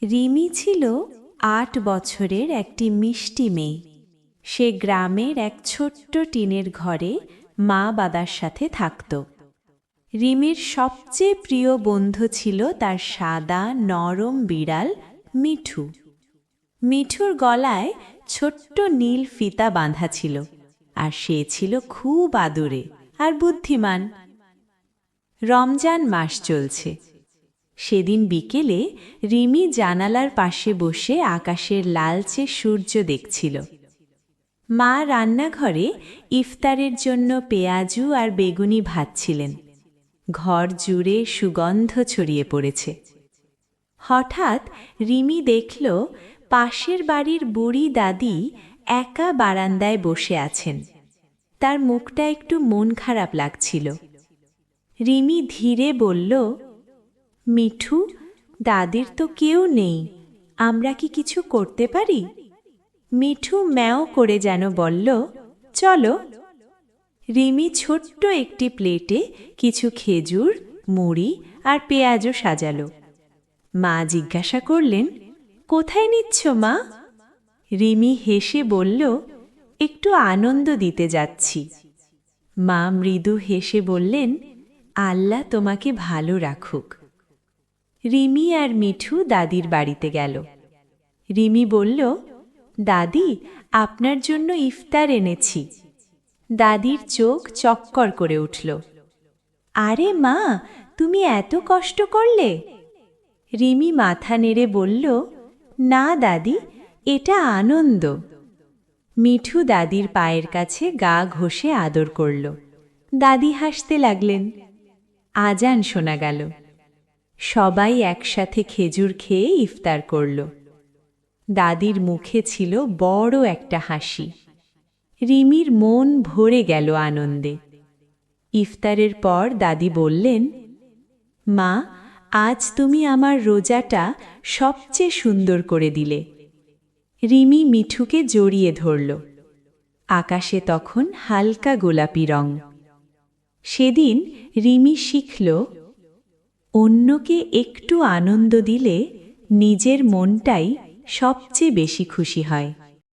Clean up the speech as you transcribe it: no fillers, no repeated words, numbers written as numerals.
রিমি ছিল ৮ বছরের একটি মিষ্টি মেয়ে। সে গ্রামের এক ছোট্ট টিনের ঘরে মা বাবার সাথে থাকত। রিমির সবচেয়ে প্রিয় বন্ধু ছিল তার সাদা নরম বিড়াল মিঠু। মিঠুর গলায় ছোট্ট নীল ফিতা বাঁধা ছিল, আর সে ছিল খুব আদুরে আর বুদ্ধিমান। রমজান মাস চলছে। সেদিন বিকেলে রিমি জানালার পাশে বসে আকাশের লালচে সূর্য দেখছিল। মা রান্নাঘরে ইফতারের জন্য পেঁয়াজু আর বেগুনি ভাজছিলেন। ঘর জুড়ে সুগন্ধ ছড়িয়ে পড়েছে। হঠাৎ রিমি দেখল পাশের বাড়ির বুড়ি দাদি একা বারান্দায় বসে আছেন। তার মুখটা একটু মন খারাপ লাগছিল। রিমি ধীরে বলল, মিঠু, দাদির তো কেউ নেই, আমরা কি কিছু করতে পারি? মিঠু ম্যাও করে যেন বলল, চলো। রিমি ছোট্ট একটি প্লেটে কিছু খেজুর, মুড়ি আর পেঁয়াজও সাজালো। মা জিজ্ঞাসা করলেন, কোথায় নিচ্ছ মা? রিমি হেসে বলল, একটু আনন্দ দিতে যাচ্ছি। মা মৃদু হেসে বললেন, আল্লাহ তোমাকে ভালো রাখুক। রিমি আর মিঠু দাদির বাড়িতে গেল। রিমি বলল, দাদি, আপনার জন্য ইফতার এনেছি। দাদির চোখ চক্কর করে উঠল। আরে মা, তুমি এত কষ্ট করলে? রিমি মাথা নেড়ে বলল, না দাদি, এটা আনন্দ। মিঠু দাদির পায়ের কাছে গা ঘষে আদর করল। দাদি হাসতে লাগলেন। আজান শোনা গেল। সবাই একসাথে খেজুর খেয়ে ইফতার করল। দাদির মুখে ছিল বড় একটা হাসি। রিমির মন ভরে গেল আনন্দে। ইফতারের পর দাদি বললেন, মা, আজ তুমি আমার রোজাটা সবচেয়ে সুন্দর করে দিলে। রিমি মিঠুকে জড়িয়ে ধরল। আকাশে তখন হালকা গোলাপি রং। সেদিন রিমি শিখল, অন্যকে একটু আনন্দ দিলে নিজের মনটাই সবচেয়ে বেশি খুশি হয়।